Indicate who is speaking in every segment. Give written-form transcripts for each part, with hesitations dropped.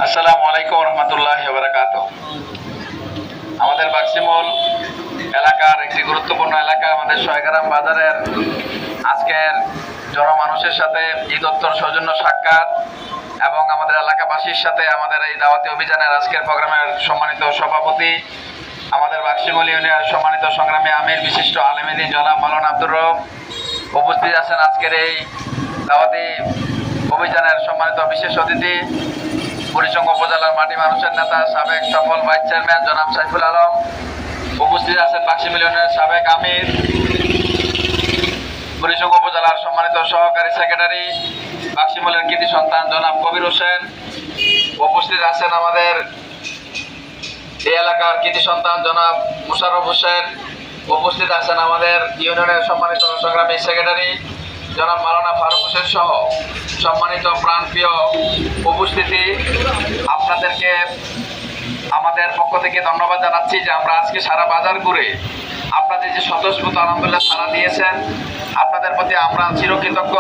Speaker 1: আসসালামু আলাইকুম রহমতুল্লাহি ওয়া বারাকাতুহু। আমাদের বাক্সিমল এলাকার একটি গুরুত্বপূর্ণ এলাকা, আমাদের শয়গ্রাম বাজারের আজকের জনমানুষের সাথে ঈদোত্তর সৌজন্য সাক্ষাৎ এবং আমাদের এলাকাবাসীর সাথে আমাদের এই দাওয়াতি অভিযানের আজকের প্রোগ্রামের সম্মানিত সভাপতি, আমাদের বাক্সিমল ইউনিয়নের সম্মানিত সংগ্রামী আমির বিশিষ্ট আলেমী জনাব মাওলানা আব্দুর রব উপস্থিত আছেন। আজকের এই দাওয়াতি অভিযানের সম্মানিত বিশেষ অতিথি বুড়িচং উপজেলার মাটি মানুষের নেতা সাবেক সফল ভাইস চেয়ারম্যান জনাব সাইফুল আলম উপস্থিত আছেন। বাক্সিমল ইউনিয়নের সাবেক আমির, বুড়িচং উপজেলার সম্মানিত সহকারী সেক্রেটারি, বাক্সিমলের কৃতি সন্তান জনাব কবির হোসেন উপস্থিত আছেন। আমাদের এই এলাকার কৃতি সন্তান জনাব মুশাররফ হোসেন উপস্থিত আছেন। আমাদের ইউনিয়নের সম্মানিত সংগ্রামী সেক্রেটারি জনাব মাওলানা ফারুক হোসেন সহ সম্মানিত প্রাণপ্রিয় উপস্থিতি, আপনাদেরকে আমাদের পক্ষ থেকে ধন্যবাদ জানাচ্ছি যে আমরা আজকে সারা বাজার ঘুরে আপনাদের যে স্বতঃস্ফূর্ত আলহামদুলিল্লাহ সাড়া দিয়েছেন, আপনাদের প্রতি আমরা চিরকৃতজ্ঞ।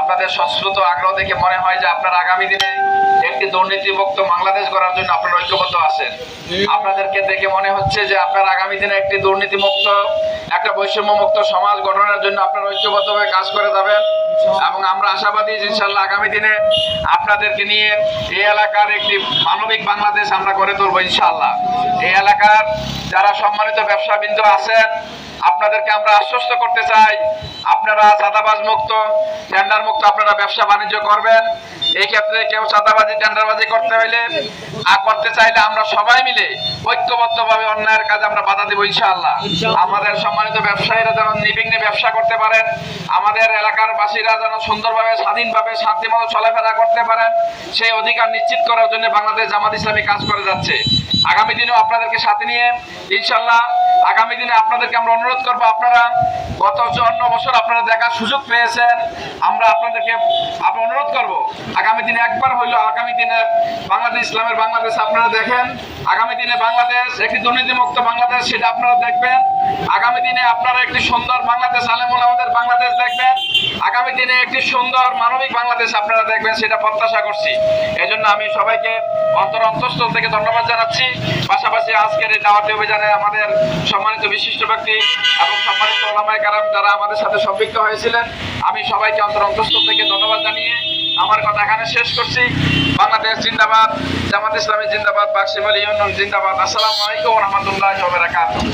Speaker 1: আপনাদের স্বতঃস্ফূর্ত আগ্রহ দেখে মনে হয় যে আপনারা আগামী দিনে একটি দুর্নীতিমুক্ত বাংলাদেশ গড়ার জন্য আপনারা ঐক্যবদ্ধ আছেন। আপনাদেরকে দেখে মনে হচ্ছে যে আপনারা আগামী দিনে একটি দুর্নীতিমুক্ত, একটা বৈষম্যমুক্ত সমাজ গঠনের জন্য আপনারা ঐক্যবদ্ধভাবে কাজ করে যাবেন এবং আমরা আশাবাদী যে ইনশাআল্লাহ আগামী দিনে আপনাদেরকে নিয়ে এই এলাকার একটি মানবিক বাংলাদেশ আমরা গড়ে তুলব ইনশাআল্লাহ। এই এলাকার যারা সম্মানিত ব্যবসাবৃন্দ আছেন, আপনাদেরকে আমরা আশ্বস্ত করতে চাই, আপনারা চাঁদাবাজ মুক্ত, টেন্ডার মুক্ত আপনারা ব্যবসা বাণিজ্য করবেন। এই ক্ষেত্রে কেউ চাঁদাবাজি টেন্ডারবাজি করতে চাইলে আমরা সবাই মিলে ঐক্যবদ্ধভাবে অন্যায়ের কাজে আমরা বাধা দেব ইনশাআল্লাহ। আমাদের সম্মানিত ব্যবসায়ীরা যেন নির্বিঘ্নে ব্যবসা করতে পারেন, আমাদের এলাকার বাসীরা যেন সুন্দরভাবে স্বাধীনভাবে শান্তিমতো চলাফেরা করতে পারেন, সেই অধিকার নিশ্চিত করার জন্য বাংলাদেশ জামাত ইসলামী কাজ করে যাচ্ছে। আগামী দিনেও আপনাদেরকে সাথে নিয়ে ইনশাআল্লাহ আগামী দিনে আপনাদেরকে আমরা অনুরোধ করবো, আপনারা গত 54 বছর আপনারা দেখার সুযোগ পেয়েছেন, আমরা আপনাদেরকে অনুরোধ করব আগামী দিনে একবার হইলো আগামী দিনে বাংলাদেশ ইসলামের বাংলাদেশ আপনারা দেখেন। আগামী দিনে বাংলাদেশ একটি দুর্নীতিমুক্ত বাংলাদেশ, সেটা আপনারা দেখবেন। আগামী দিনে আপনারা একটি সুন্দর বাংলাদেশ, আলেম ওলামাদের বাংলাদেশ দেখবেন। আগামী দিনে একটি সুন্দর মানবিক বাংলাদেশ আপনারা দেখবেন, সেটা প্রত্যাশা করছি। এই জন্য আমি সবাইকে অন্তঃস্থল থেকে ধন্যবাদ জানাচ্ছি। পাশাপাশি আজকের এই দাওয়াতি অভিযানে আমাদের সম্মানিত বিশিষ্ট ব্যক্তি এবং সম্মানিত ওলামায়ে কেরাম যারা আমাদের সাথে সম্পৃক্ত হয়েছিলেন, আমি সবাইকে অন্তঃস্থল থেকে ধন্যবাদ জানিয়ে আমার কথা এখানে শেষ করছি। বাংলাদেশ জিন্দাবাদ, জামাত ইসলামী জিন্দাবাদ, বাক্সিমল ইউনিয়ন জিন্দাবাদ। আসসালামু আলাইকুম ওয়া রাহমাতুল্লাহি ওয়া বারাকাতুহু।